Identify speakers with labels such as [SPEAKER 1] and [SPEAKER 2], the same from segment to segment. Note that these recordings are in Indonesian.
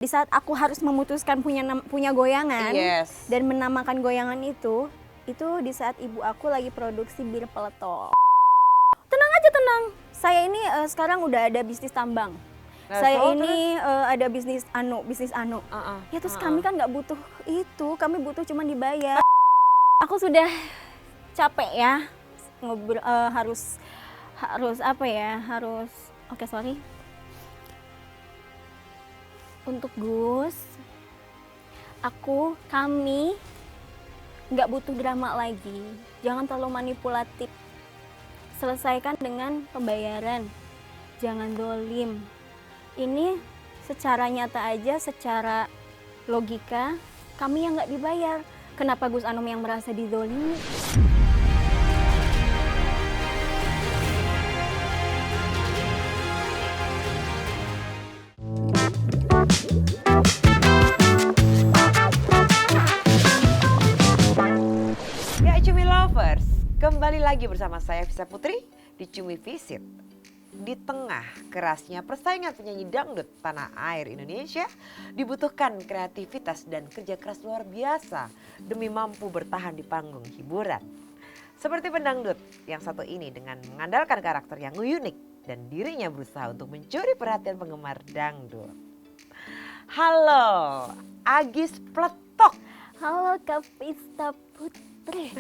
[SPEAKER 1] Di saat aku harus memutuskan punya goyangan dan menamakan goyangan itu di saat ibu aku lagi produksi bir peletok. Tenang aja, tenang. Saya ini sekarang udah ada bisnis tambang. Saya ini ada bisnis anu. Ya terus kami kan nggak butuh itu, kami butuh cuma dibayar. Aku sudah capek ya ngobrol, harus apa ya, oke, sorry. Untuk Gus, kami nggak butuh drama lagi. Jangan terlalu manipulatif. Selesaikan dengan pembayaran. Jangan dolim. Ini secara nyata aja, secara logika, kami yang nggak dibayar. Kenapa Gus Anom yang merasa didolimi?
[SPEAKER 2] Ya Cumi Lovers, kembali lagi bersama saya Visa Putri di Cumi Visit. Di tengah kerasnya persaingan penyanyi dangdut tanah air Indonesia, dibutuhkan kreativitas dan kerja keras luar biasa demi mampu bertahan di panggung hiburan. Seperti pendangdut yang satu ini dengan mengandalkan karakter yang unik dan dirinya berusaha untuk mencuri perhatian penggemar dangdut. Halo, Agis Pletok.
[SPEAKER 1] Halo Kak Visa Putri.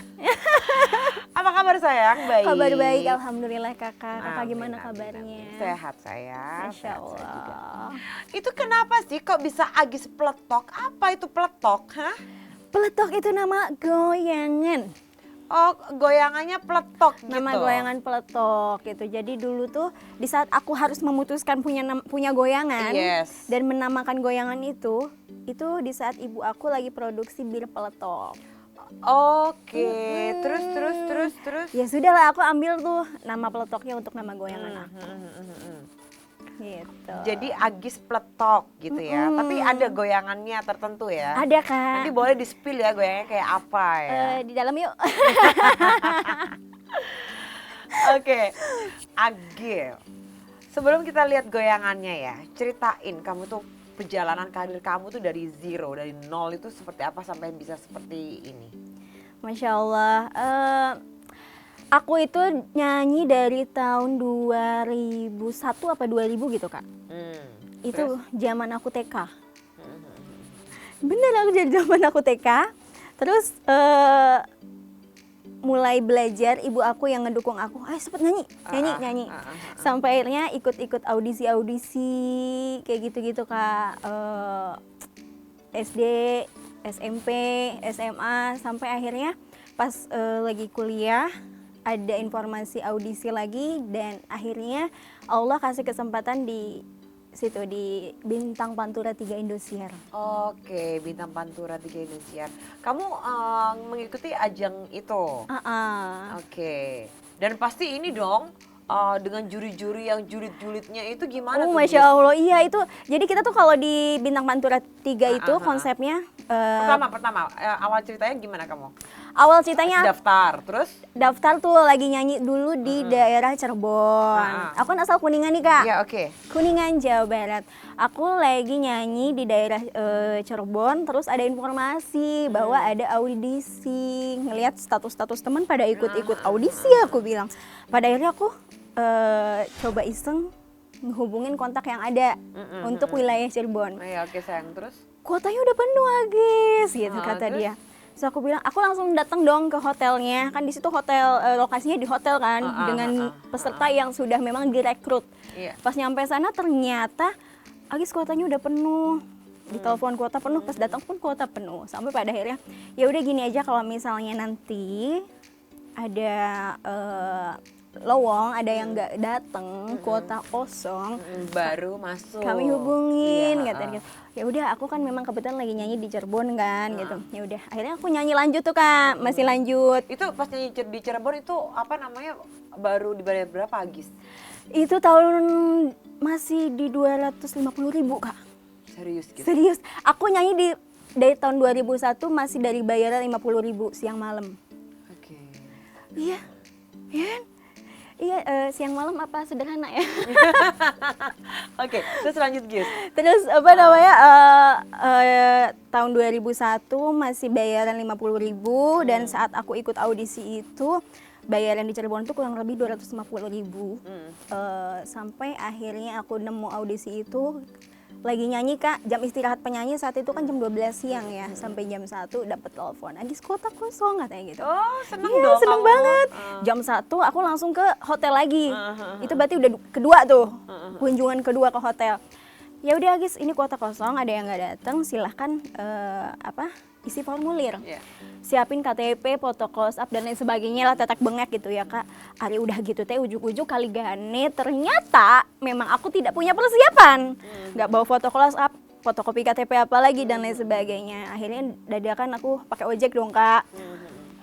[SPEAKER 2] Apa kabar sayang? Baik.
[SPEAKER 1] Kabar baik, alhamdulillah kakak. Kakak gimana kabarnya?
[SPEAKER 2] Sehat saya.
[SPEAKER 1] Masya Allah.
[SPEAKER 2] Itu kenapa sih kok bisa Agis Pletok? Apa itu peletok? Hah?
[SPEAKER 1] Peletok itu nama goyangan.
[SPEAKER 2] Oh, goyangannya peletok gitu.
[SPEAKER 1] Nama goyangan peletok gitu. Jadi dulu tuh di saat aku harus memutuskan punya goyangan dan menamakan goyangan itu di saat ibu aku lagi produksi bir peletok.
[SPEAKER 2] Oke, terus.
[SPEAKER 1] Ya sudahlah, aku ambil tuh nama peletoknya untuk nama goyangan aku. Gitu.
[SPEAKER 2] Jadi Agis Pletok gitu ya. Tapi ada goyangannya tertentu ya.
[SPEAKER 1] Ada Kak.
[SPEAKER 2] Nanti boleh di-spill ya goyangannya kayak apa ya.
[SPEAKER 1] Di dalam yuk.
[SPEAKER 2] Oke, Agil. Sebelum kita lihat goyangannya ya, ceritain kamu tuh perjalanan karir kamu tuh dari zero, dari nol itu seperti apa sampai bisa seperti ini?
[SPEAKER 1] Masya Allah. Aku itu nyanyi dari tahun 2001 apa 2000 gitu Kak. Itu zaman aku TK. Bener, aku jadi zaman aku TK. Terus mulai belajar, ibu aku yang ngedukung aku, ayo cepet nyanyi. Sampai akhirnya ikut audisi kayak gitu-gitu Kak. SD, SMP, SMA, sampai akhirnya pas lagi kuliah ada informasi audisi lagi dan akhirnya Allah kasih kesempatan di situ di Bintang Pantura 3 Indosiar.
[SPEAKER 2] Oke, Bintang Pantura 3 Indosiar. Kamu mengikuti ajang itu? Oke. Dan pasti ini dong dengan juri-juri yang julid-julidnya itu gimana tuh?
[SPEAKER 1] Masya Allah, iya itu. Jadi kita tuh kalau di Bintang Pantura 3 itu konsepnya
[SPEAKER 2] Pertama, awal ceritanya gimana kamu?
[SPEAKER 1] Awal ceritanya
[SPEAKER 2] daftar
[SPEAKER 1] tuh lagi nyanyi dulu di daerah Cirebon. Aku kan asal Kuningan nih Kak.
[SPEAKER 2] Iya, oke.
[SPEAKER 1] Kuningan, Jawa Barat. Aku lagi nyanyi di daerah Cirebon, terus ada informasi bahwa ada audisi. Ngelihat status-status teman pada ikut-ikut audisi, aku bilang. Pada akhirnya aku coba iseng ngehubungin kontak yang ada untuk wilayah Cirebon.
[SPEAKER 2] Iya, oke sayang, terus?
[SPEAKER 1] Kuotanya udah penuh Agis, gitu kata
[SPEAKER 2] terus?
[SPEAKER 1] dia. Terus aku bilang, aku langsung datang dong ke hotelnya. Kan di situ hotel, lokasinya di hotel kan, dengan peserta yang sudah memang direkrut.
[SPEAKER 2] Iya.
[SPEAKER 1] Pas nyampe sana ternyata Agis kuotanya udah penuh. Di telepon kuota penuh, pas datang pun kuota penuh. Sampai pada akhirnya, ya udah gini aja, kalau misalnya nanti ada lowong, ada yang nggak datang, kuota kosong,
[SPEAKER 2] baru masuk.
[SPEAKER 1] Kami hubungin, katanya. Ya udah, aku kan memang kebetulan lagi nyanyi di Cirebon kan, gitu. Ya udah, akhirnya aku nyanyi lanjut tuh Kak, masih lanjut.
[SPEAKER 2] Itu pas nyanyi di Cirebon itu apa namanya, baru dibayar berapa Agis?
[SPEAKER 1] Itu tahun masih di 250.000 Kak.
[SPEAKER 2] Serius gitu?
[SPEAKER 1] Serius, aku nyanyi dari tahun 2001 masih dari bayaran 50.000 siang malam.
[SPEAKER 2] Oke.
[SPEAKER 1] Iya, iya kan? Iya, siang malam apa sederhana ya.
[SPEAKER 2] Oke, terus lanjut Gis.
[SPEAKER 1] Terus apa namanya, tahun 2001 masih bayaran 50.000 dan saat aku ikut audisi itu bayaran di Cirebon tuh kurang lebih 250.000. Sampai akhirnya aku nemu audisi itu lagi nyanyi Kak, jam istirahat penyanyi saat itu kan jam 12 siang ya, sampai jam 1 dapat telepon, Agis kota kosong katanya gitu.
[SPEAKER 2] Oh, seneng
[SPEAKER 1] Iya,
[SPEAKER 2] dong
[SPEAKER 1] seneng
[SPEAKER 2] kamu.
[SPEAKER 1] banget. Jam 1 aku langsung ke hotel lagi. Itu berarti udah kedua tuh, kunjungan kedua ke hotel. Ya udah Agis, ini kuota kosong, ada yang nggak datang, silahkan isi formulir.
[SPEAKER 2] Yeah.
[SPEAKER 1] Siapin KTP, foto close up dan lain sebagainya lah, tetek bengek gitu ya Kak. Ari udah gitu teh ujuk-ujuk kali gane, ternyata memang aku tidak punya persiapan. Nggak bawa foto close up, fotokopi KTP apa lagi dan lain sebagainya. Akhirnya dadakan aku pakai ojek dong Kak.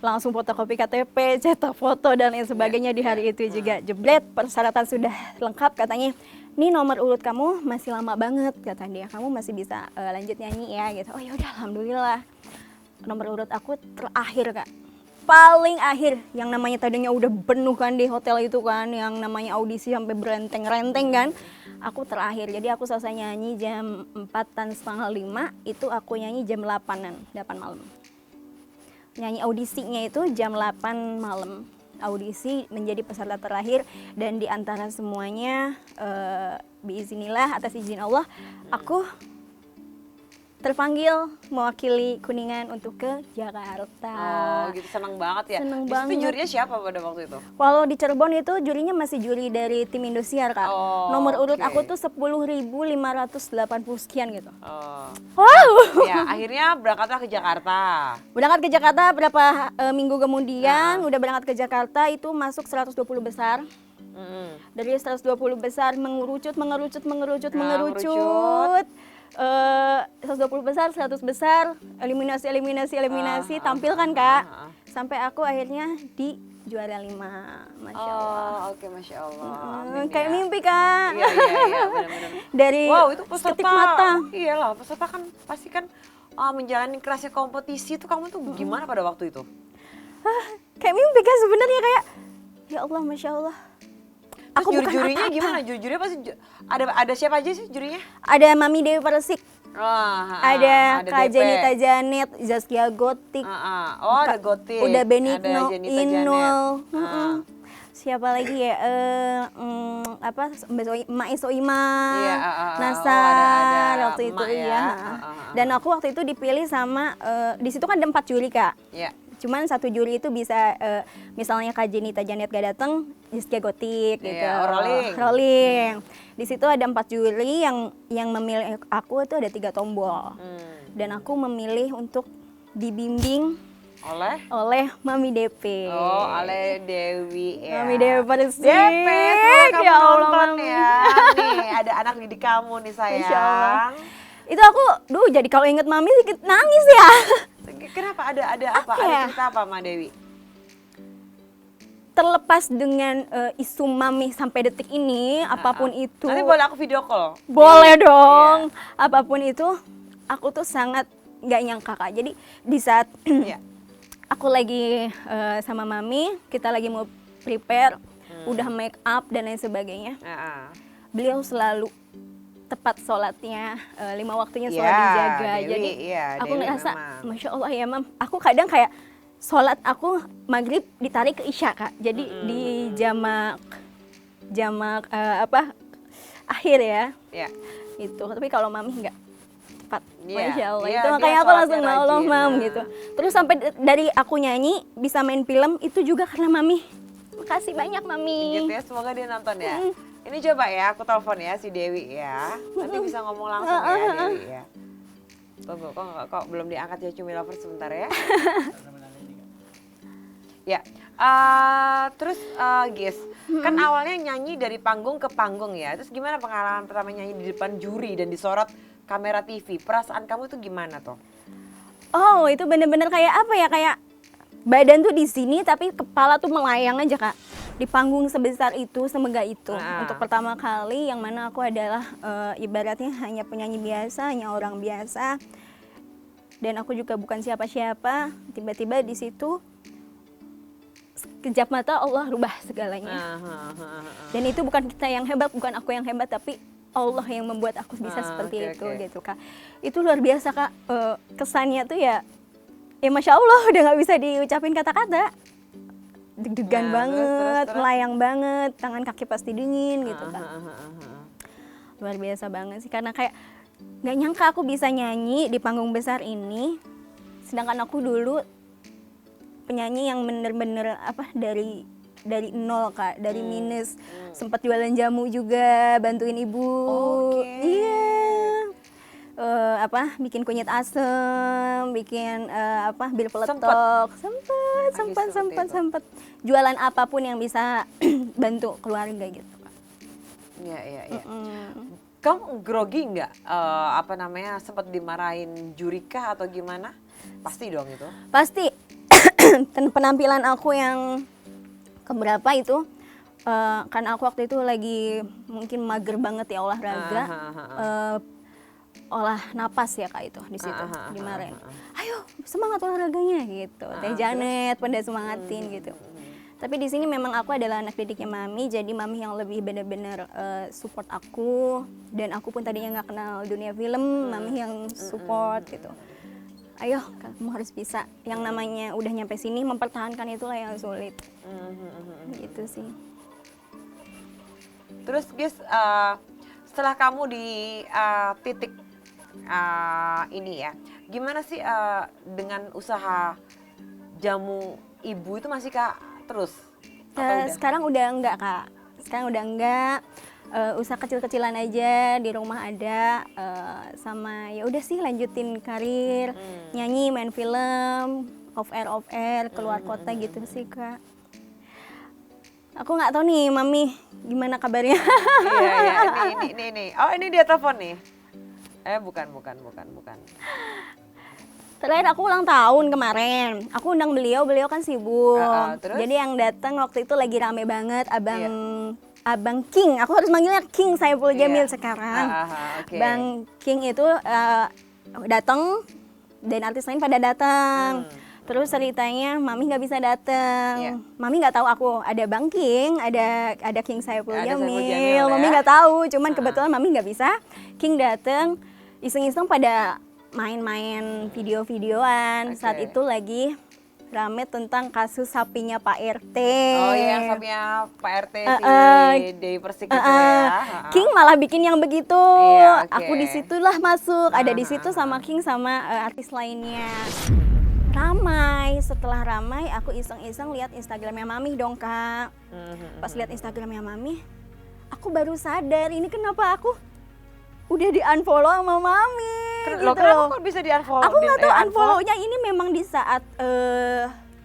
[SPEAKER 1] Langsung fotokopi KTP, cetak foto dan lain sebagainya di hari itu juga. Jebret, persyaratan sudah lengkap katanya. Ini nomor urut kamu masih lama banget kata dia. Kamu masih bisa lanjut nyanyi ya gitu. Oh ya udah alhamdulillah. Nomor urut aku terakhir Kak. Paling akhir, yang namanya tadinya udah penuh kan di hotel itu kan, yang namanya audisi sampai berenteng-renteng kan. Aku terakhir, jadi aku selesai nyanyi jam 4-an setengah 5, itu aku nyanyi jam 8-an, 8 malam. Nyanyi audisinya itu jam 8 malam. Audisi menjadi peserta terakhir dan di antara semuanya biiznillah atas izin Allah aku terpanggil mewakili Kuningan untuk ke Jakarta.
[SPEAKER 2] Oh gitu, seneng banget ya.
[SPEAKER 1] Seneng
[SPEAKER 2] Di situ
[SPEAKER 1] banget.
[SPEAKER 2] jurinya siapa pada waktu itu?
[SPEAKER 1] Kalau di Cirebon itu jurinya masih juri dari tim Indosiar Kak.
[SPEAKER 2] Oh,
[SPEAKER 1] Nomor urut
[SPEAKER 2] oke.
[SPEAKER 1] aku tuh 10.580 sekian gitu.
[SPEAKER 2] Oh.
[SPEAKER 1] Wow.
[SPEAKER 2] Ya, akhirnya berangkatlah ke Jakarta.
[SPEAKER 1] Berangkat ke Jakarta berapa minggu kemudian udah berangkat ke Jakarta, itu masuk 120 besar. Dari 120 besar mengerucut. 120 besar, 100 besar, eliminasi, tampilkan Kak. Sampai aku akhirnya di juara 5, Masya Allah.
[SPEAKER 2] Oh, oke, Masya Allah.
[SPEAKER 1] Kayak mimpi Kak.
[SPEAKER 2] Iya, benar-benar.
[SPEAKER 1] Dari
[SPEAKER 2] Wow, itu peserta.
[SPEAKER 1] seketik mata.
[SPEAKER 2] Iyalah, peserta kan pasti kan menjalani kerasnya kompetisi itu, kamu tuh gimana pada waktu itu?
[SPEAKER 1] Kayak mimpi Kak sebenarnya, kayak ya Allah, Masya Allah.
[SPEAKER 2] Terus
[SPEAKER 1] Aku bukan
[SPEAKER 2] juri-jurinya
[SPEAKER 1] apa-apa.
[SPEAKER 2] gimana? Juri-jurinya pasti ada siapa aja sih jurinya?
[SPEAKER 1] Ada Mami Dewi Persik, ada Kak
[SPEAKER 2] DP.
[SPEAKER 1] Jenita Janet, Zaskia Gotik,
[SPEAKER 2] Oh, ada Gotik.
[SPEAKER 1] udah
[SPEAKER 2] ada
[SPEAKER 1] Benigno,
[SPEAKER 2] Jenita
[SPEAKER 1] Inul,
[SPEAKER 2] Janet.
[SPEAKER 1] siapa lagi ya? Mak Soima,
[SPEAKER 2] Iya,
[SPEAKER 1] Nasar
[SPEAKER 2] ada
[SPEAKER 1] waktu itu
[SPEAKER 2] Mak ya.
[SPEAKER 1] ya. Dan aku waktu itu dipilih sama di situ kan ada 4 juri Kak.
[SPEAKER 2] Iya.
[SPEAKER 1] Cuman satu juri itu bisa misalnya Kak Jenita Janet gak datang, Zaskia Gotik gitu.
[SPEAKER 2] Iya,
[SPEAKER 1] Rolling. Di situ ada 4 juri yang memilih aku itu ada 3 tombol. Dan aku memilih untuk dibimbing oleh Mami DP.
[SPEAKER 2] Oh, oleh Dewi ya.
[SPEAKER 1] Mami Dewi Persik.
[SPEAKER 2] DP, semoga kamu
[SPEAKER 1] Ya Allah,
[SPEAKER 2] nonton
[SPEAKER 1] Mami.
[SPEAKER 2] ya. Nih, ada anak didik kamu nih sayang.
[SPEAKER 1] Masya Allah. Itu aku, jadi kalau inget Mami sedikit nangis ya.
[SPEAKER 2] Kenapa? Ada apa?
[SPEAKER 1] Apa
[SPEAKER 2] Ada
[SPEAKER 1] ya?
[SPEAKER 2] cerita apa sama Dewi?
[SPEAKER 1] Terlepas dengan isu Mami sampai detik ini, apapun itu.
[SPEAKER 2] Nanti boleh aku video call?
[SPEAKER 1] Boleh dong. Apapun itu, aku tuh sangat nggak nyangka Kak. Jadi di saat
[SPEAKER 2] Iya.
[SPEAKER 1] aku lagi sama Mami, kita lagi mau prepare, udah make up dan lain sebagainya. Beliau selalu tepat sholatnya, 5 waktunya sholat dijaga.
[SPEAKER 2] Dewi,
[SPEAKER 1] Jadi aku
[SPEAKER 2] Dewi
[SPEAKER 1] ngerasa,
[SPEAKER 2] memang.
[SPEAKER 1] Masya Allah ya Mam. Aku kadang kayak sholat aku maghrib ditarik ke isya Kak. Jadi di jamak akhir ya.
[SPEAKER 2] Iya.
[SPEAKER 1] Itu. Tapi kalau Mami nggak tepat.
[SPEAKER 2] Iya,
[SPEAKER 1] Masya Allah.
[SPEAKER 2] iya,
[SPEAKER 1] Itu
[SPEAKER 2] dia
[SPEAKER 1] makanya aku langsung
[SPEAKER 2] sholatnya
[SPEAKER 1] Allah
[SPEAKER 2] rajin.
[SPEAKER 1] Mam gitu. Terus sampai dari aku nyanyi bisa main film itu juga karena Mami. Makasih banyak Mami.
[SPEAKER 2] Gitu ya, semoga dia nonton ya. Ini coba ya, aku telepon ya si Dewi ya. Nanti bisa ngomong langsung ya Dewi ya. Tunggu, kok belum diangkat ya Cumi Lovers sebentar ya. Ya, terus Gis, kan awalnya nyanyi dari panggung ke panggung ya. Terus gimana pengalaman pertama nyanyi di depan juri dan disorot kamera TV? Perasaan kamu tuh gimana tuh?
[SPEAKER 1] Oh, itu bener-bener kayak apa ya? Kayak badan tuh di sini tapi kepala tuh melayang aja Kak. Di panggung sebesar itu, semegah itu. Untuk pertama kali yang mana aku adalah ibaratnya hanya penyanyi biasa, hanya orang biasa. Dan aku juga bukan siapa-siapa. Tiba-tiba di situ kejap mata Allah rubah segalanya. Dan itu bukan kita yang hebat, bukan aku yang hebat, tapi Allah yang membuat aku bisa seperti itu gitu Kak. Itu luar biasa Kak. Kesannya tuh ya Masya Allah udah nggak bisa diucapin kata-kata. Deg-degan banget, terus. Melayang banget, tangan kaki pasti dingin gitu Kak. Luar biasa banget sih, karena kayak nggak nyangka aku bisa nyanyi di panggung besar ini, sedangkan aku dulu penyanyi yang bener-bener dari nol Kak, dari minus. Sempat jualan jamu juga, bantuin ibu. Iya. Bikin kunyit asem, bikin bir peletok. Sempet. Jualan apapun yang bisa bantu keluarga gitu Kak.
[SPEAKER 2] Iya. Kamu grogi nggak? Sempat dimarahin juri kah atau gimana? Pasti dong itu.
[SPEAKER 1] Pasti. Penampilan aku yang keberapa itu, karena aku waktu itu lagi mungkin mager banget ya olahraga, olah napas ya Kak itu di situ dimarahin. Ayo semangat olahraganya gitu. Teh Janet pada semangatin gitu. Tapi di sini memang aku adalah anak didiknya Mami, jadi Mami yang lebih benar-benar support aku, dan aku pun tadinya nggak kenal dunia film, Mami yang support gitu. Ayo kamu harus bisa, yang namanya udah nyampe sini mempertahankan itulah yang sulit. Gitu sih.
[SPEAKER 2] Terus guys, setelah kamu di titik ini ya, gimana sih dengan usaha jamu ibu itu masih Kak terus?
[SPEAKER 1] Sekarang udah enggak Kak, sekarang udah enggak. Usaha kecil-kecilan aja di rumah ada, sama ya udah sih lanjutin karir, nyanyi, main film, off air keluar kota gitu sih Kak. Aku nggak tahu nih Mami gimana kabarnya.
[SPEAKER 2] Iya ini. Oh ini dia telepon nih. Bukan.
[SPEAKER 1] Terakhir aku ulang tahun kemarin, aku undang beliau kan sibuk. Jadi yang datang waktu itu lagi rame banget Abang King, aku harus manggilnya King Saiful Jamil sekarang. Bang King itu datang dan artis lain pada datang. Terus ceritanya Mami nggak bisa datang. Mami nggak tahu aku ada Bang King, ada King Saiful Jamil. Mami nggak tahu, cuman kebetulan Mami nggak bisa. King datang, iseng-iseng pada main-main video-videoan. Saat itu lagi rame tentang kasus sapinya Pak RT.
[SPEAKER 2] Oh iya, sapinya Pak RT di Persik gitu ya.
[SPEAKER 1] King malah bikin yang begitu. Aku disitulah masuk, ada di situ sama King sama artis lainnya. Ramai, setelah ramai aku iseng-iseng lihat Instagramnya Mami dong Kak. Pas lihat Instagramnya Mami, aku baru sadar ini kenapa aku udah di-unfollow sama Mami.
[SPEAKER 2] Loh, kenapa kok bisa di-unfollow?
[SPEAKER 1] Aku nggak tahu unfollow-nya ini memang di saat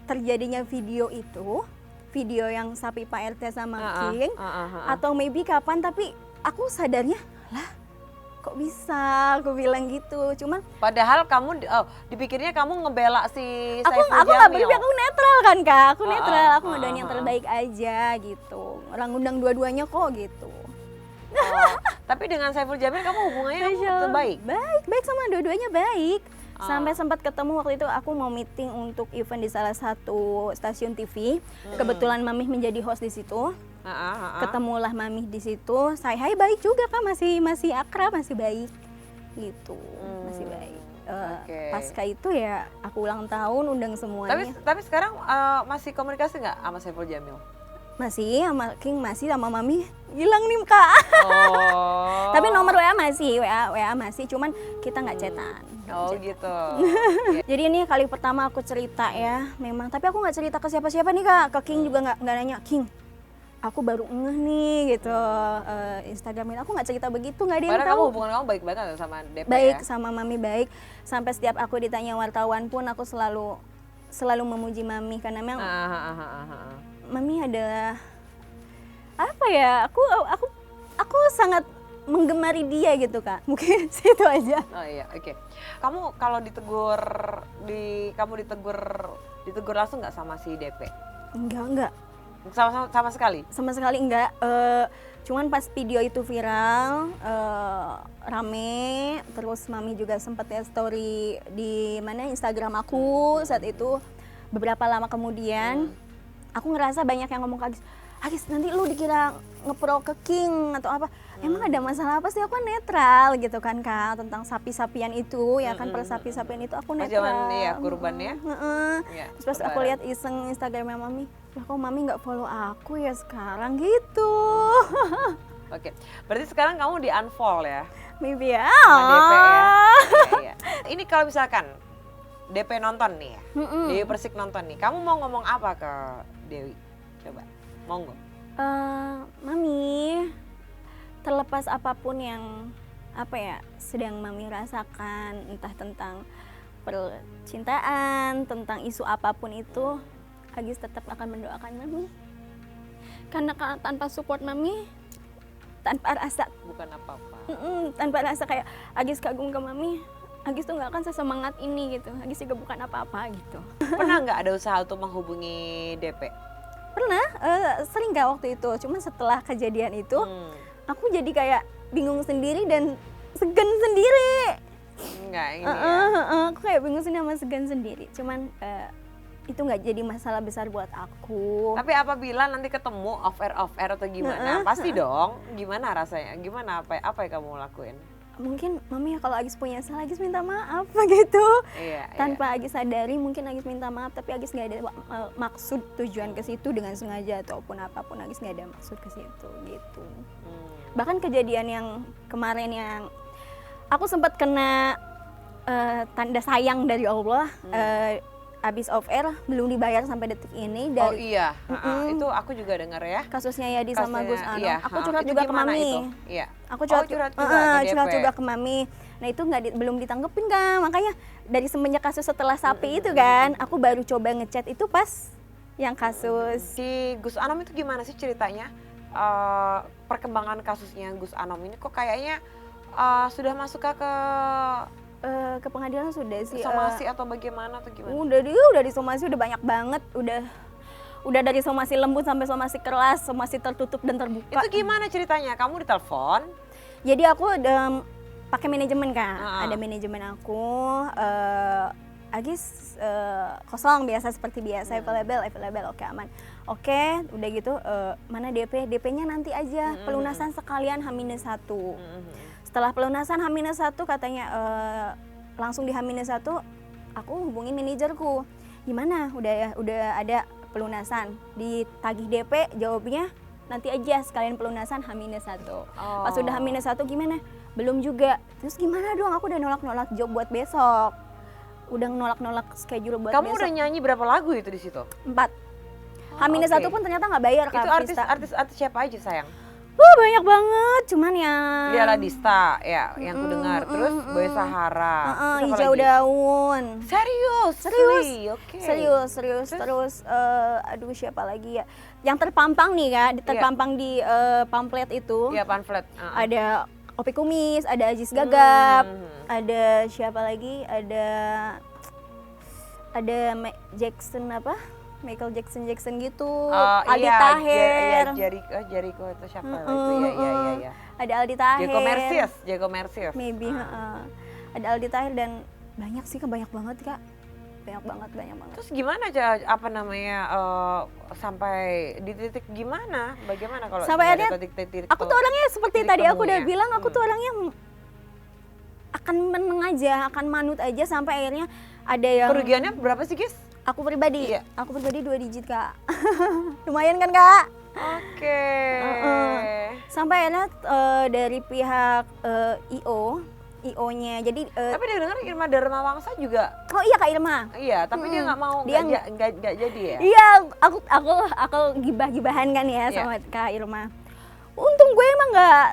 [SPEAKER 1] terjadinya video itu, video yang sapi Pak RT sama King, atau maybe kapan, tapi aku sadarnya, lah kok bisa, aku bilang gitu. Cuman
[SPEAKER 2] padahal kamu dipikirnya kamu ngebela si Saiful Jamil.
[SPEAKER 1] Aku nggak berpihak, aku netral kan Kak, aku netral, aku ngundang yang terbaik aja gitu. Orang ngundang dua-duanya kok gitu.
[SPEAKER 2] Tapi dengan Saiful Jamil kamu hubungannya terbaik?
[SPEAKER 1] Baik sama dua-duanya baik. Sampai sempat ketemu waktu itu aku mau meeting untuk event di salah satu stasiun TV. Kebetulan Mami menjadi host di situ. Ketemulah Mami di situ. Hai baik juga Kak, masih akrab, masih baik gitu. Masih baik. Pasca itu ya aku ulang tahun, undang semuanya.
[SPEAKER 2] Tapi sekarang masih komunikasi nggak sama Saiful Jamil?
[SPEAKER 1] Masih, sama King masih, sama Mami hilang nih Kak. Tapi nomor WA masih, cuman kita nggak chatan.
[SPEAKER 2] Gitu.
[SPEAKER 1] Jadi ini kali pertama aku cerita ya, memang. Tapi aku nggak cerita ke siapa-siapa nih Kak. Ke King juga nggak nanya, King, aku baru ngeh nih gitu, Instagramin. Aku nggak cerita begitu, nggak ada yang tahu.
[SPEAKER 2] Padahal hubungan kamu baik banget sama DP
[SPEAKER 1] baik,
[SPEAKER 2] ya?
[SPEAKER 1] sama Mami baik. Sampai setiap aku ditanya wartawan pun aku selalu memuji Mami, karena memang Mami adalah apa ya? Aku sangat menggemari dia gitu Kak. Mungkin situ aja.
[SPEAKER 2] Oh iya, oke. Kamu kalau ditegur langsung nggak sama si DP?
[SPEAKER 1] Enggak.
[SPEAKER 2] Sama sekali?
[SPEAKER 1] Sama sekali enggak. Cuman pas video itu viral, rame, terus Mami juga sempat ya story di Instagram aku saat itu. Beberapa lama kemudian aku ngerasa banyak yang ngomong ke Agis nanti lu dikira ngepro ke King atau apa. Emang ada masalah apa sih? Aku kan netral gitu kan Kak, tentang sapi-sapian itu ya kan, per sapi-sapian itu aku netral.
[SPEAKER 2] Pas zaman ya kurban ya.
[SPEAKER 1] Ya, terus pas aku lihat iseng Instagramnya Mami, lah kok Mami nggak follow aku ya sekarang gitu.
[SPEAKER 2] Oke, berarti sekarang kamu di unfollow ya?
[SPEAKER 1] Maybe ya.
[SPEAKER 2] Sama DP ya. Iya. Ini kalau misalkan DP nonton nih ya, Dewi Persik nonton nih, kamu mau ngomong apa ke Dewi? Coba, monggo.
[SPEAKER 1] Mami, terlepas apapun yang sedang Mami rasakan, entah tentang percintaan, tentang isu apapun itu, Agis tetap akan mendoakan Mami. Karena tanpa support Mami, tanpa rasa
[SPEAKER 2] bukan apa-apa.
[SPEAKER 1] Tanpa rasa kayak Agis kagum ke Mami, Agis tuh nggak akan sesemangat ini gitu. Agis juga bukan apa-apa gitu.
[SPEAKER 2] Pernah nggak ada usaha untuk menghubungi DP?
[SPEAKER 1] Pernah, sering nggak waktu itu. Cuma setelah kejadian itu, aku jadi kayak bingung sendiri dan segan sendiri.
[SPEAKER 2] Enggak ini ya.
[SPEAKER 1] Aku kayak bingung sendiri sama segan sendiri. Cuman itu nggak jadi masalah besar buat aku.
[SPEAKER 2] Tapi apabila nanti ketemu off air atau gimana, pasti dong. Gimana rasanya? Gimana apa yang kamu lakuin?
[SPEAKER 1] Mungkin Mami kalau Agis punya salah, Agis minta maaf gitu.
[SPEAKER 2] Iya,
[SPEAKER 1] Tanpa Agis sadari mungkin Agis minta maaf, tapi Agis nggak ada maksud tujuan ke situ dengan sengaja ataupun apapun. Agis nggak ada maksud ke situ gitu. Bahkan kejadian yang kemarin yang aku sempat kena tanda sayang dari Allah, abis off air belum dibayar sampai detik ini dari.
[SPEAKER 2] Oh iya, itu aku juga dengar ya.
[SPEAKER 1] Kasusnya Yadi sama Gus Anom.
[SPEAKER 2] Iya,
[SPEAKER 1] aku curhat juga ke Mami.
[SPEAKER 2] Iya.
[SPEAKER 1] Aku curhat juga ke Mami. Nah itu belum ditanggepin kan, makanya dari semenjak kasus setelah sapi itu kan, aku baru coba ngechat itu pas yang kasus.
[SPEAKER 2] Si Gus Anom itu gimana sih ceritanya? Perkembangan kasusnya Gus Anom ini kok kayaknya sudah masuk ke
[SPEAKER 1] pengadilan sudah sih.
[SPEAKER 2] Somasi atau bagaimana atau gimana?
[SPEAKER 1] Udah di somasi udah banyak banget, udah dari somasi lembut sampai somasi keras, somasi tertutup dan terbuka.
[SPEAKER 2] Itu gimana ceritanya? Kamu ditelepon?
[SPEAKER 1] Jadi aku pakai manajemen kan, ada manajemen aku, Agis kosong biasa seperti biasa, available, oke aman. Oke, udah gitu, mana DP-nya nanti aja, pelunasan sekalian H-1. Setelah pelunasan H-1 katanya langsung di H-1 aku hubungi manajerku. Gimana? Udah ada pelunasan. Ditagih DP, jawabnya nanti aja sekalian pelunasan H-1. Pas udah H-1 gimana? Belum juga. Terus gimana dong? Aku udah nolak job buat besok. Udah nolak schedule buat
[SPEAKER 2] Kamu
[SPEAKER 1] besok.
[SPEAKER 2] Udah nyanyi berapa lagu itu di situ?
[SPEAKER 1] 4. H-1 pun ternyata nggak bayar Kak.
[SPEAKER 2] Itu artis siapa aja sayang?
[SPEAKER 1] Banyak banget, cuman yang
[SPEAKER 2] Lia Ladista ya, yang ku dengar. Terus Boy Sahara.
[SPEAKER 1] Hijau Daun.
[SPEAKER 2] Serius.
[SPEAKER 1] Oke. Serius. Terus aduh siapa lagi ya? Yang terpampang nih ya, terpampang di pamflet itu.
[SPEAKER 2] Iya, pamflet.
[SPEAKER 1] Ada Opi Kumis, ada Aziz Gagap, ada siapa lagi? Ada Michael Jackson gitu, Aldi Taher.
[SPEAKER 2] Jericho itu siapa itu? Iya.
[SPEAKER 1] Ada Aldi Taher.
[SPEAKER 2] Jago Mersius.
[SPEAKER 1] Maybe, ada Aldi Taher dan banyak sih, banyak banget Kak. Banyak banget.
[SPEAKER 2] Terus gimana sampai di titik gimana? Bagaimana kalau
[SPEAKER 1] sampai akhirnya
[SPEAKER 2] titik
[SPEAKER 1] aku tuh orangnya seperti tadi aku udah bilang, aku tuh orangnya akan meneng aja, akan manut aja sampai akhirnya ada yang.
[SPEAKER 2] Kerugiannya berapa sih, Gis?
[SPEAKER 1] Aku pribadi 2 digit Kak. Lumayan kan Kak?
[SPEAKER 2] Oke.
[SPEAKER 1] Sampai akhirnya dari pihak IO-nya. Jadi
[SPEAKER 2] tapi dia dengar Irma Darmawangsa juga.
[SPEAKER 1] Oh iya Kak Irma.
[SPEAKER 2] Iya, tapi dia nggak mau, nggak jadi ya.
[SPEAKER 1] Iya, aku gibah-gibahan kan ya sama Kak Irma. Untung gue emang nggak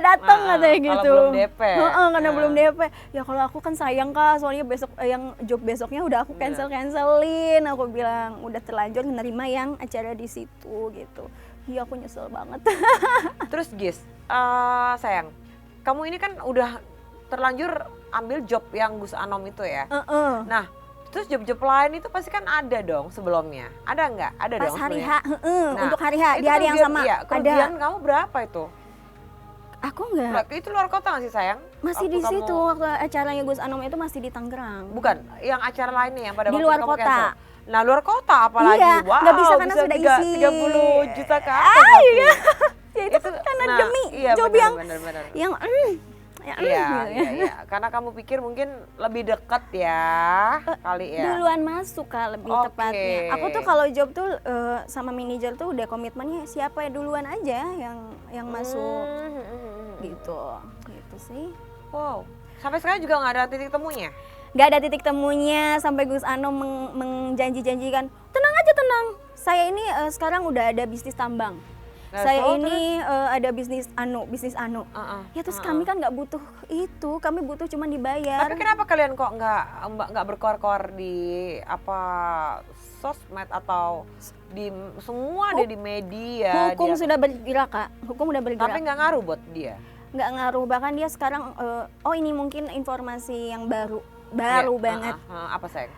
[SPEAKER 1] datang katanya gitu.
[SPEAKER 2] Kalau belum DP.
[SPEAKER 1] Karena belum DP. Ya kalau aku kan sayang Kak, soalnya besok yang job besoknya udah aku cancelin. Aku bilang udah terlanjur menerima yang acara di situ gitu. Iya aku nyesel banget.
[SPEAKER 2] Terus Gis, sayang, kamu ini kan udah terlanjur ambil job yang Gus Anom itu ya. Nah, terus job-job lain itu pasti kan ada dong sebelumnya. Ada nggak? Ada
[SPEAKER 1] pas
[SPEAKER 2] dong.
[SPEAKER 1] Pas hari H, untuk hari H, di hari yang sama.
[SPEAKER 2] Iya, kerugian kamu berapa itu?
[SPEAKER 1] Aku enggak.
[SPEAKER 2] Itu luar kota nggak sih sayang?
[SPEAKER 1] Masih di situ waktu acaranya Gus Anom itu masih di Tangerang.
[SPEAKER 2] Bukan, yang acara lainnya yang pada
[SPEAKER 1] di
[SPEAKER 2] waktu
[SPEAKER 1] luar
[SPEAKER 2] kamu
[SPEAKER 1] kota.
[SPEAKER 2] cancel. Nah luar kota apalagi,
[SPEAKER 1] Iya,
[SPEAKER 2] wow,
[SPEAKER 1] nggak bisa karena sudah isi
[SPEAKER 2] 30 juta ke atas.
[SPEAKER 1] Iya. Ya itu kan karena demi job yang
[SPEAKER 2] Iya. Karena kamu pikir mungkin lebih dekat ya, kali ya.
[SPEAKER 1] Duluan masuk Kak, lebih tepatnya. Aku tuh kalau job tuh sama manajer tuh udah komitmennya siapa ya duluan aja yang masuk. Gitu sih.
[SPEAKER 2] Wow. Sampai sekarang juga nggak ada titik temunya?
[SPEAKER 1] Nggak ada titik temunya sampai Gus Anom menjanji-janjikan, tenang aja tenang. Saya ini sekarang udah ada bisnis tambang. Saya ini ada bisnis anu. Ya terus kami kan nggak butuh itu, kami butuh cuma dibayar.
[SPEAKER 2] Tapi kenapa kalian kok nggak berkoar-koar di sosmed atau di semua ada di media?
[SPEAKER 1] Hukum sudah bergerak Kak, hukum udah bergerak.
[SPEAKER 2] Tapi nggak ngaruh buat dia?
[SPEAKER 1] Nggak ngaruh, bahkan dia sekarang ini mungkin informasi yang baru banget.
[SPEAKER 2] Apa sayang?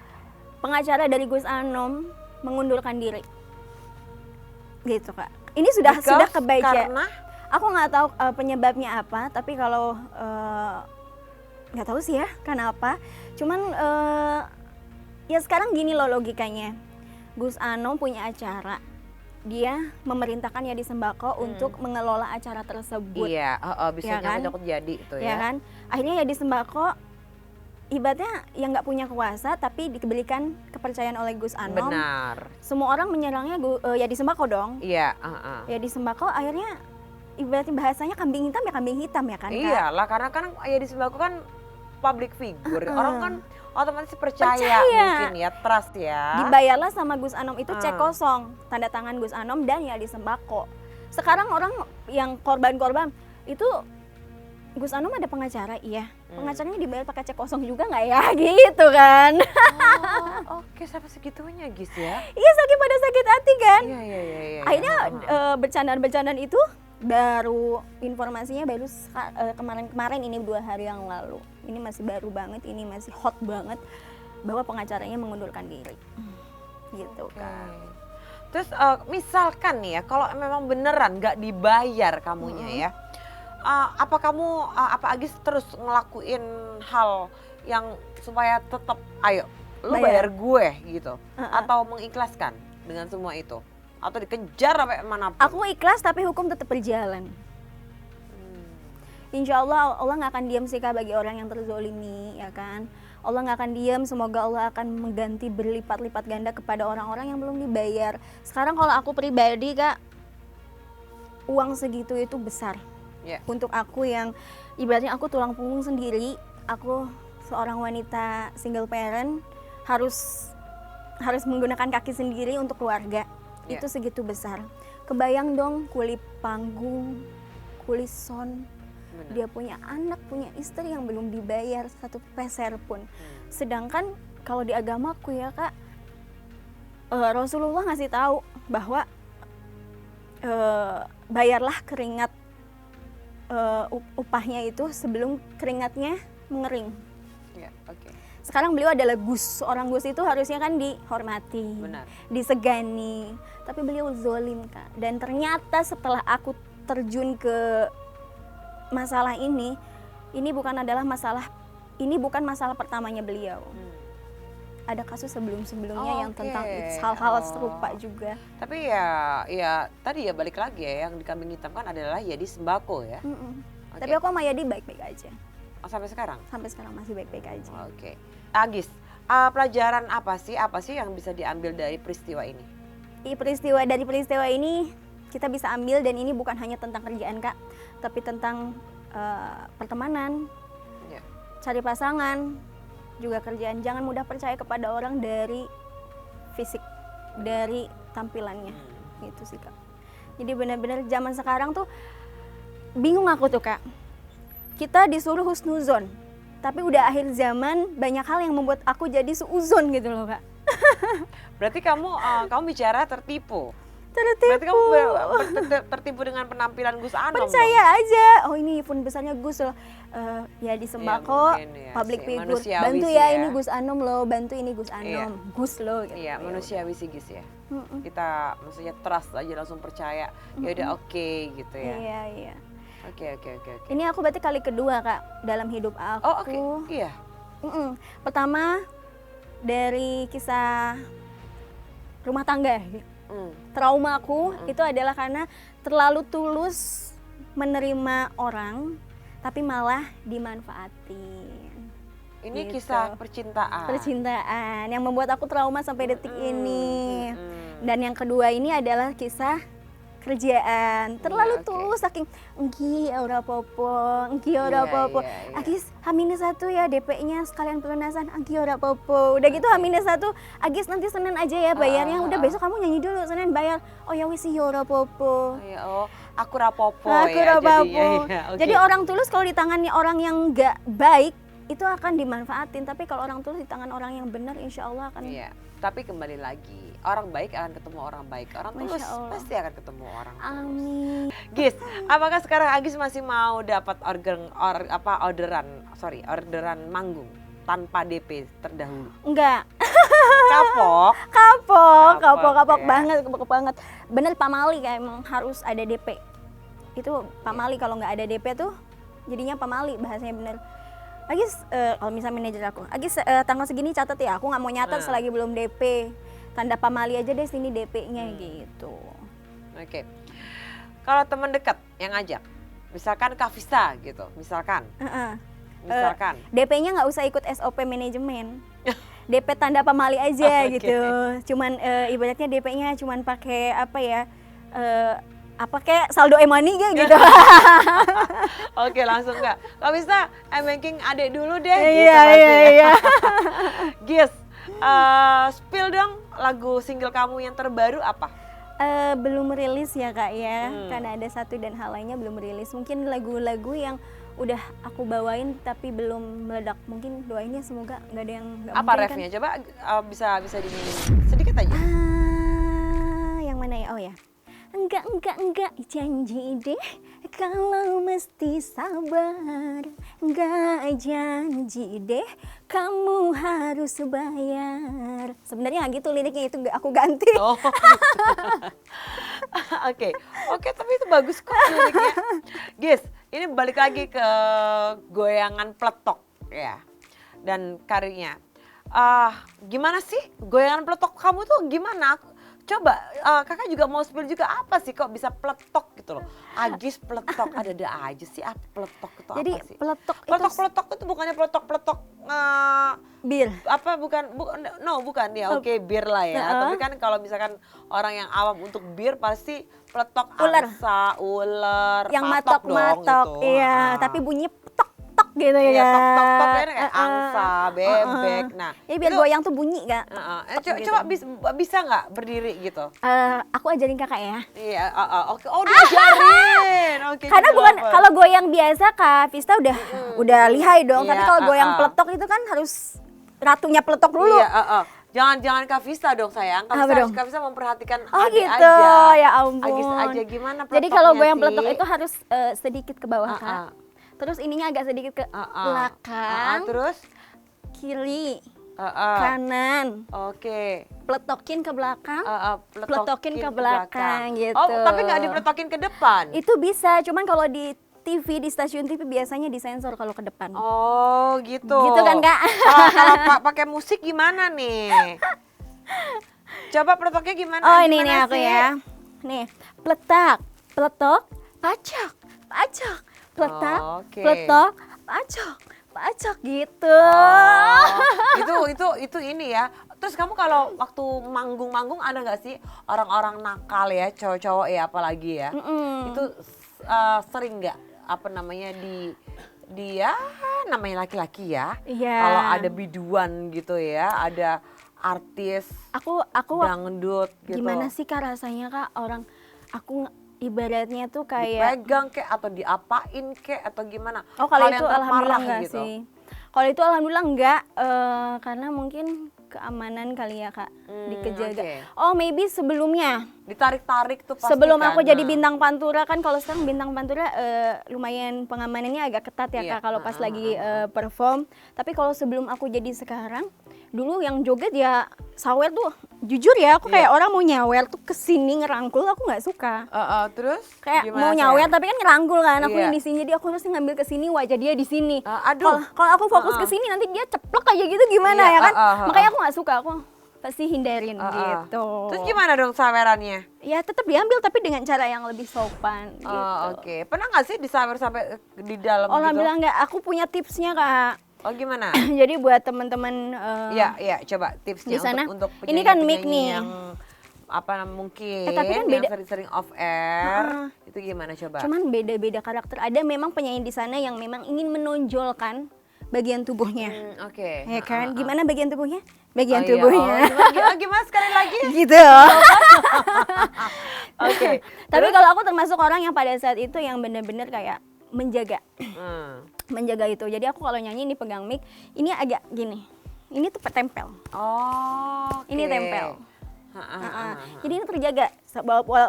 [SPEAKER 1] Pengacara dari Gus Anom mengundurkan diri. Gitu Kak. Ini sudah kebaca.
[SPEAKER 2] Karena
[SPEAKER 1] aku nggak tahu penyebabnya apa, tapi kalau nggak tahu sih ya kenapa. Cuman ya sekarang gini loh logikanya. Gus Anom punya acara, dia memerintahkan Yadi Sembako untuk mengelola acara tersebut.
[SPEAKER 2] Iya, bisa
[SPEAKER 1] ya kan?
[SPEAKER 2] nyangkut jadi itu
[SPEAKER 1] ya kan. Akhirnya Yadi Sembako ibaratnya yang nggak punya kuasa tapi diberikan kepercayaan oleh Gus Anom.
[SPEAKER 2] Benar.
[SPEAKER 1] Semua orang menyerangnya Yadi Sembako dong.
[SPEAKER 2] Iya.
[SPEAKER 1] Yadi Sembako akhirnya ibaratnya bahasanya kambing hitam ya kan Kak?
[SPEAKER 2] Iyalah, karena kan Yadi Sembako kan public figure. Orang kan otomatis percaya mungkin ya, trust ya.
[SPEAKER 1] Dibayarlah sama Gus Anom itu cek kosong, tanda tangan Gus Anom dan Yadi Sembako. Sekarang orang yang korban-korban itu Gus Anom ada pengacara, iya. Pengacaranya dibayar pakai cek kosong juga nggak ya? Gitu kan.
[SPEAKER 2] Oke, sampai segitunya Gis ya?
[SPEAKER 1] Iya, pada sakit hati kan.
[SPEAKER 2] Iya.
[SPEAKER 1] Akhirnya bercandaan-bercandaan itu baru informasinya baru kemarin ini 2 hari yang lalu. Ini masih baru banget, ini masih hot banget bahwa pengacaranya mengundurkan diri. Gitu kan.
[SPEAKER 2] Terus misalkan nih ya, kalau memang beneran nggak dibayar kamunya ya, apa Agis terus ngelakuin hal yang supaya tetap ayo lu bayar gue gitu, atau mengikhlaskan dengan semua itu, atau dikejar sampai manapun?
[SPEAKER 1] Aku ikhlas tapi hukum tetap berjalan. Insya Allah nggak akan diam sih Kak bagi orang yang terzolimi, ya kan. Allah nggak akan diam, semoga Allah akan mengganti berlipat-lipat ganda kepada orang-orang yang belum dibayar. Sekarang kalau aku pribadi Kak, uang segitu itu besar. Untuk aku yang ibaratnya aku tulang punggung sendiri, aku seorang wanita single parent harus menggunakan kaki sendiri untuk keluarga. Itu segitu besar. Kebayang dong kuli panggung, kuli sound. Dia punya anak, punya istri yang belum dibayar 1 peser pun. Sedangkan kalau di agamaku ya Kak, Rasulullah ngasih tahu bahwa bayarlah keringat upahnya itu sebelum keringatnya mengering. Sekarang beliau adalah Gus, seorang Gus itu harusnya kan dihormati, disegani, tapi beliau zolim Kak. Dan ternyata setelah aku terjun ke masalah ini bukan masalah pertamanya beliau. Ada kasus sebelumnya yang tentang hal-hal serupa juga.
[SPEAKER 2] Tapi ya tadi ya balik lagi ya, yang dikambing hitamkan adalah Yadi Sembako ya.
[SPEAKER 1] Tapi aku sama Yadi baik-baik aja.
[SPEAKER 2] Sampai sekarang? Sampai
[SPEAKER 1] sekarang masih baik-baik aja.
[SPEAKER 2] Agis, pelajaran apa sih yang bisa diambil dari peristiwa ini?
[SPEAKER 1] Dari peristiwa ini kita bisa ambil, dan ini bukan hanya tentang kerjaan Kak, tapi tentang pertemanan, cari pasangan, juga kerjaan. Jangan mudah percaya kepada orang dari fisik, dari tampilannya. Gitu sih Kak. Jadi benar-benar zaman sekarang tuh bingung aku tuh Kak. Kita disuruh husnuzon, tapi udah akhir zaman banyak hal yang membuat aku jadi suuzon gitu loh Kak.
[SPEAKER 2] Berarti kamu bicara tertipu.
[SPEAKER 1] Tertipu.
[SPEAKER 2] Berarti kamu tertipu dengan penampilan Gus Anom.
[SPEAKER 1] Percaya aja. Oh ini event besarnya Gus loh. Yadi Sembako, public figure. Bantu ya ini Gus Anom loh, bantu ini Gus Anom. Gus loh. Gitu.
[SPEAKER 2] Iya, manusiawi sih Gis ya. Kita maksudnya trust aja, langsung percaya. Ya udah oke gitu ya.
[SPEAKER 1] Iya.
[SPEAKER 2] Oke.
[SPEAKER 1] Ini aku berarti kali kedua Kak dalam hidup aku.
[SPEAKER 2] Oh oke, iya.
[SPEAKER 1] Pertama dari kisah rumah tangga. Trauma aku itu adalah karena terlalu tulus menerima orang, tapi malah dimanfaatin.
[SPEAKER 2] Ini
[SPEAKER 1] gitu.
[SPEAKER 2] kisah percintaan.
[SPEAKER 1] Percintaan yang membuat aku trauma sampai detik ini. Dan yang kedua ini adalah kisah kerjaan. Terlalu tulus saking engki ora apa-apa, engki ora apa-apa. Agis H-1 ya DP-nya sekalian pelunasan, engki ora apa-apa. Udah gitu H-1, Agis nanti Senin aja ya bayarnya. Udah besok kamu nyanyi dulu, Senin bayar. Oh ya wis ya ora apa-apa.
[SPEAKER 2] Oh, aku rapopo
[SPEAKER 1] aku
[SPEAKER 2] ya
[SPEAKER 1] rapopo.
[SPEAKER 2] jadinya.
[SPEAKER 1] Jadi orang tulus kalau di tangannya orang yang nggak baik itu akan dimanfaatin, tapi kalau orang tulus di tangan orang yang benar insya Allah akan.
[SPEAKER 2] Iya, tapi kembali lagi, orang baik akan ketemu orang baik, orang tulus pasti akan ketemu orang tulus.
[SPEAKER 1] Amin.
[SPEAKER 2] Gis, apakah sekarang Agis masih mau dapat orderan manggung tanpa DP terdahulu?
[SPEAKER 1] Enggak.
[SPEAKER 2] Kapok
[SPEAKER 1] banget. Bener pamali kayak emang harus ada DP. Itu pamali, kalau nggak ada DP tuh jadinya pamali bahasanya bener. Agis, kalau misalnya manajer aku, Agis tanggal segini catat ya, aku nggak mau nyatat selagi belum DP. Tanda pamali aja deh sini DP-nya gitu.
[SPEAKER 2] Oke. Kalau teman dekat yang ngajak, misalkan Kavista gitu, misalkan.
[SPEAKER 1] DP-nya nggak usah ikut SOP manajemen. DP tanda pamali aja gitu. Cuman ibaratnya DP-nya cuman pakai apa ya? Kayak saldo e-money gitu.
[SPEAKER 2] Oke, langsung nggak? Kalau bisa banking adek dulu deh.
[SPEAKER 1] Iya.
[SPEAKER 2] Gis, spill dong lagu single kamu yang terbaru apa?
[SPEAKER 1] Belum rilis ya Kak ya, karena ada satu dan hal lainnya belum rilis. Mungkin lagu-lagu yang udah aku bawain tapi belum meledak. Mungkin doain ya semoga nggak ada yang nggak.
[SPEAKER 2] Apa refnya? Kan? Coba bisa dinyanyiin sedikit aja.
[SPEAKER 1] Yang mana ya? Oh ya. Enggak, janji deh kalau mesti sabar. Enggak janji deh kamu harus bayar. Sebenarnya nggak gitu liriknya, itu aku ganti.
[SPEAKER 2] Oh. Oke, tapi itu bagus kok liriknya. Gis, ini balik lagi ke goyangan peletok ya dan karirnya. Gimana sih goyangan peletok kamu tuh gimana? Coba kakak juga mau spill juga, apa sih kok bisa peletok gitu loh. Agis peletok, ada aja sih apa peletok itu.
[SPEAKER 1] Jadi
[SPEAKER 2] apa sih?
[SPEAKER 1] peletok
[SPEAKER 2] itu bukannya peletok
[SPEAKER 1] bir.
[SPEAKER 2] Apa bukan ya. Oke, bir lah ya. Tapi kan kalau misalkan orang yang awam untuk bir pasti peletok angsa, ular,
[SPEAKER 1] yang
[SPEAKER 2] matok
[SPEAKER 1] gitu. Iya, tapi bunyi petok gitu ya.
[SPEAKER 2] Tok kan kayak angsa, bebek. Nah,
[SPEAKER 1] ya biar goyang tuh bunyi Kak.
[SPEAKER 2] Coba bisa nggak berdiri gitu?
[SPEAKER 1] Aku ajarin kakak ya.
[SPEAKER 2] Iya, oke. Oh, diajarin. Oke.
[SPEAKER 1] Karena bukan kalau goyang biasa Kak Vista udah lihai dong. Tapi kalau goyang peletok itu kan harus ratunya peletok dulu.
[SPEAKER 2] Iya, Jangan Kavista dong sayang. Kavista memperhatikan
[SPEAKER 1] Agis
[SPEAKER 2] gitu
[SPEAKER 1] aja. Ya ampun.
[SPEAKER 2] Agis aja gimana peletoknya.
[SPEAKER 1] Jadi kalau goyang peletok itu harus sedikit ke bawah Kak. Terus ininya agak sedikit ke belakang.
[SPEAKER 2] Terus
[SPEAKER 1] kiri. Kanan.
[SPEAKER 2] Oke.
[SPEAKER 1] Peletokin ke belakang. Peletokin ke belakang gitu.
[SPEAKER 2] Oh, tapi nggak dipeletokin ke depan.
[SPEAKER 1] Itu bisa, cuman kalau di TV, di stasiun TV biasanya disensor kalau ke depan.
[SPEAKER 2] Oh, gitu.
[SPEAKER 1] Gitu kan, Kak?
[SPEAKER 2] Kalau pakai musik gimana nih? Coba peletoknya gimana?
[SPEAKER 1] Oh, ini aku ya. Nih, peletak, peletok, pacok, peletak, peletok, pacok gitu.
[SPEAKER 2] Itu ini ya. Terus kamu kalau waktu manggung ada nggak sih orang-orang nakal ya, cowok-cowok ya apalagi ya? Itu sering nggak dia namanya laki-laki ya. Kalau ada biduan gitu ya, ada artis aku dangdut gitu.
[SPEAKER 1] Gimana sih Kak rasanya Kak, aku ibaratnya tuh kayak
[SPEAKER 2] dipegang kek atau diapain kek atau gimana?
[SPEAKER 1] Oh, kalau itu alhamdulillah enggak
[SPEAKER 2] gitu.
[SPEAKER 1] sih. Kalau itu alhamdulillah enggak, karena mungkin keamanan kali ya Kak, dikejaga. Oh, maybe sebelumnya
[SPEAKER 2] Ditarik-tarik tuh pasti
[SPEAKER 1] Sebelum
[SPEAKER 2] kan.
[SPEAKER 1] aku jadi bintang pantura kan, kalau sekarang bintang pantura lumayan pengamanannya agak ketat ya Kak kalau pas lagi perform. Tapi kalau sebelum aku jadi sekarang, dulu yang joget ya sawer tuh jujur ya aku kayak orang mau nyawer tuh kesini ngerangkul aku nggak suka.
[SPEAKER 2] Terus
[SPEAKER 1] Kayak
[SPEAKER 2] gimana
[SPEAKER 1] mau
[SPEAKER 2] sayang?
[SPEAKER 1] nyawer tapi kan ngerangkul kan, aku
[SPEAKER 2] Iya.
[SPEAKER 1] yang di sini jadi aku harus ngambil ke sini wajah dia di sini.
[SPEAKER 2] Aduh.
[SPEAKER 1] Kalau aku fokus ke sini nanti dia ceplok aja gitu gimana
[SPEAKER 2] Iya,
[SPEAKER 1] ya kan? Makanya aku nggak suka, aku pasti hindarin gitu.
[SPEAKER 2] Terus gimana dong sawerannya?
[SPEAKER 1] Ya tetap diambil tapi dengan cara yang lebih sopan gitu.
[SPEAKER 2] Oke. Pernah nggak sih disawer sampai di dalam gitu?
[SPEAKER 1] Alhamdulillah nggak, aku punya tipsnya Kak.
[SPEAKER 2] Gimana?
[SPEAKER 1] Jadi buat teman-teman
[SPEAKER 2] Iya, coba tipsnya
[SPEAKER 1] di sana.
[SPEAKER 2] untuk
[SPEAKER 1] Ini kan mic
[SPEAKER 2] penyanyi-penyanyi
[SPEAKER 1] nih.
[SPEAKER 2] yang mungkin
[SPEAKER 1] tapi kan
[SPEAKER 2] yang
[SPEAKER 1] beda.
[SPEAKER 2] sering-sering off air. Itu gimana coba?
[SPEAKER 1] Cuman beda-beda karakter. Ada memang penyanyi di sana yang memang ingin menonjolkan bagian tubuhnya.
[SPEAKER 2] Oke.
[SPEAKER 1] Ya kan? Gimana bagian tubuhnya? Bagian
[SPEAKER 2] Iya.
[SPEAKER 1] tubuhnya.
[SPEAKER 2] Gimana sekali lagi?
[SPEAKER 1] Gitu.
[SPEAKER 2] Oke.
[SPEAKER 1] Tapi kalau aku termasuk orang yang pada saat itu yang benar-benar kayak menjaga. Menjaga itu. Jadi aku kalau nyanyi ini pegang mic, ini agak gini. Ini tuh tempel.
[SPEAKER 2] Oke.
[SPEAKER 1] Ini tempel. Jadi ini terjaga.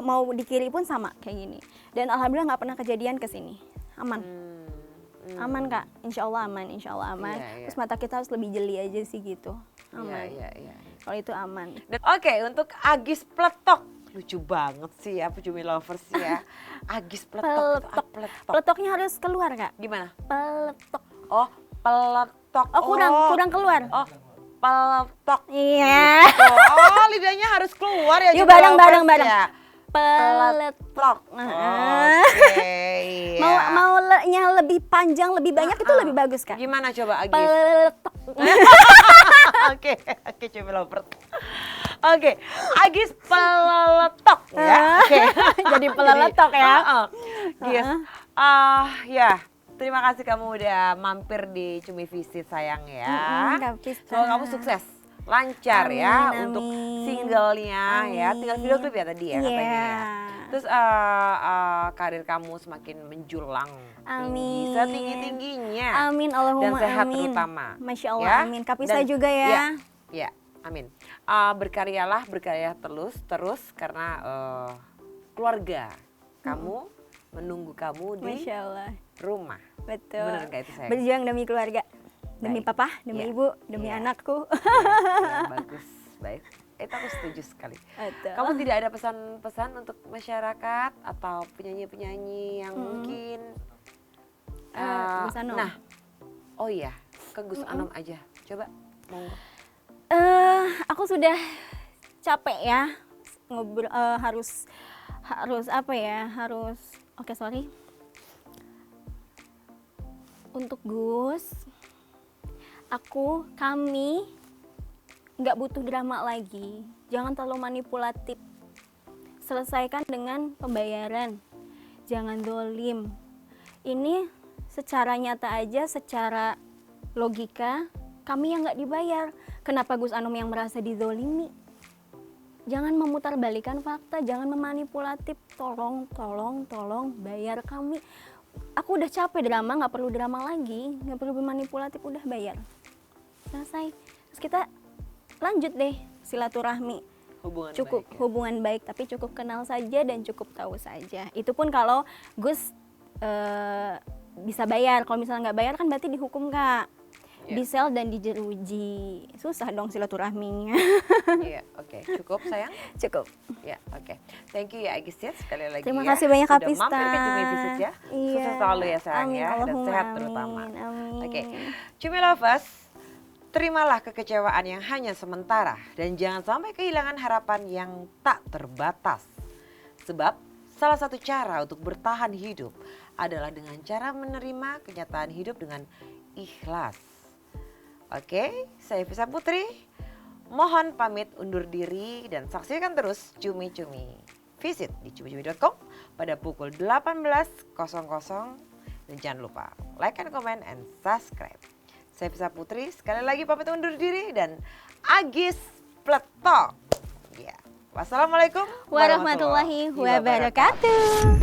[SPEAKER 1] Mau di kiri pun sama kayak gini. Dan alhamdulillah nggak pernah kejadian ke sini. Aman. Aman Kak, insya Allah aman, insya Allah aman.
[SPEAKER 2] Iya.
[SPEAKER 1] Terus mata kita harus lebih jeli aja sih gitu, aman.
[SPEAKER 2] Iya.
[SPEAKER 1] Kalau itu aman.
[SPEAKER 2] Oke, untuk Agis Pletok. Lucu banget sih ya, Cumi Lovers ya. Agis Pletok. Pletok.
[SPEAKER 1] Peletoknya harus keluar Kak.
[SPEAKER 2] Gimana?
[SPEAKER 1] Peletok.
[SPEAKER 2] Oh, peletok.
[SPEAKER 1] Oh kurang keluar.
[SPEAKER 2] Oh, peletok.
[SPEAKER 1] Iya.
[SPEAKER 2] Oh, lidahnya harus keluar ya.
[SPEAKER 1] Yuk
[SPEAKER 2] Cumi
[SPEAKER 1] bareng.
[SPEAKER 2] Lovers ya.
[SPEAKER 1] Peletok.
[SPEAKER 2] Oke.
[SPEAKER 1] Mau nya lebih panjang, lebih banyak itu lebih bagus Kak.
[SPEAKER 2] Gimana coba Agis?
[SPEAKER 1] Peletok.
[SPEAKER 2] Oke, Cumi Lovers. Oke, Agis peleletok ya. Oke.
[SPEAKER 1] Jadi peleletok ya.
[SPEAKER 2] Yes. Ya. Terima kasih kamu udah mampir di Cumi Visit sayang ya. Semoga kamu sukses, lancar ya untuk singlenya ya. Tinggal video klip ya tadi ya katanya ya. Terus karir kamu semakin menjulang tinggi, setinggi-tingginya.
[SPEAKER 1] Amin, Allahumma
[SPEAKER 2] dan sehat
[SPEAKER 1] amin.
[SPEAKER 2] terutama.
[SPEAKER 1] Masya Allah,
[SPEAKER 2] ya.
[SPEAKER 1] amin. Kapisa juga ya.
[SPEAKER 2] Ya, amin. Berkarya terus karena keluarga kamu menunggu kamu di
[SPEAKER 1] Masya Allah.
[SPEAKER 2] rumah.
[SPEAKER 1] Betul.
[SPEAKER 2] Bener nggak itu sayang?
[SPEAKER 1] Berjuang demi keluarga, demi
[SPEAKER 2] Baik.
[SPEAKER 1] papa, demi ibu, demi anakku.
[SPEAKER 2] Ya, bagus, baik. Itu aku setuju sekali.
[SPEAKER 1] Betul.
[SPEAKER 2] Kamu tidak ada pesan-pesan untuk masyarakat atau penyanyi-penyanyi yang mungkin
[SPEAKER 1] Gus Anom.
[SPEAKER 2] nah, oh iya, ke Gus Anom aja. Coba, monggo.
[SPEAKER 1] Aku sudah capek ya ngobrol, harus apa ya, oke, sorry. Untuk Gus, kami nggak butuh drama lagi. Jangan terlalu manipulatif. Selesaikan dengan pembayaran. Jangan dolim. Ini secara nyata aja, secara logika, kami yang nggak dibayar. Kenapa Gus Anom yang merasa dizolimi? Jangan memutarbalikan fakta, jangan memanipulatif. Tolong bayar kami. Aku udah capek drama, nggak perlu drama lagi, nggak perlu bermanipulatif, udah bayar. Selesai. Terus kita lanjut deh silaturahmi. Hubungan baik, tapi cukup kenal saja dan cukup tahu saja. Itu pun kalau Gus bisa bayar. Kalau misalnya nggak bayar kan berarti dihukum Kak. Disel dan dijeruji. Susah dong silaturahminya.
[SPEAKER 2] Iya, oke. Cukup sayang?
[SPEAKER 1] Cukup.
[SPEAKER 2] Ya, oke. Thank you ya Agis ya, sekali lagi.
[SPEAKER 1] Terima kasih banyak Kak Pista.
[SPEAKER 2] Sudah mampir ke Cumi Visit ya. Sukses selalu ya sayang
[SPEAKER 1] Amin,
[SPEAKER 2] ya, dan
[SPEAKER 1] Allahumma
[SPEAKER 2] sehat
[SPEAKER 1] amin,
[SPEAKER 2] terutama.
[SPEAKER 1] amin.
[SPEAKER 2] Oke. Cumi Lovers, terimalah kekecewaan yang hanya sementara dan jangan sampai kehilangan harapan yang tak terbatas. Sebab salah satu cara untuk bertahan hidup adalah dengan cara menerima kenyataan hidup dengan ikhlas. Oke, saya Visa Putri. Mohon pamit undur diri dan saksikan terus Cumi-Cumi Visit di cumi-cumi.com pada pukul 18.00 dan jangan lupa like and comment and subscribe. Saya Visa Putri sekali lagi pamit undur diri dan Agis Pletok. Ya. Wassalamualaikum
[SPEAKER 1] Warahmatullahi wabarakatuh.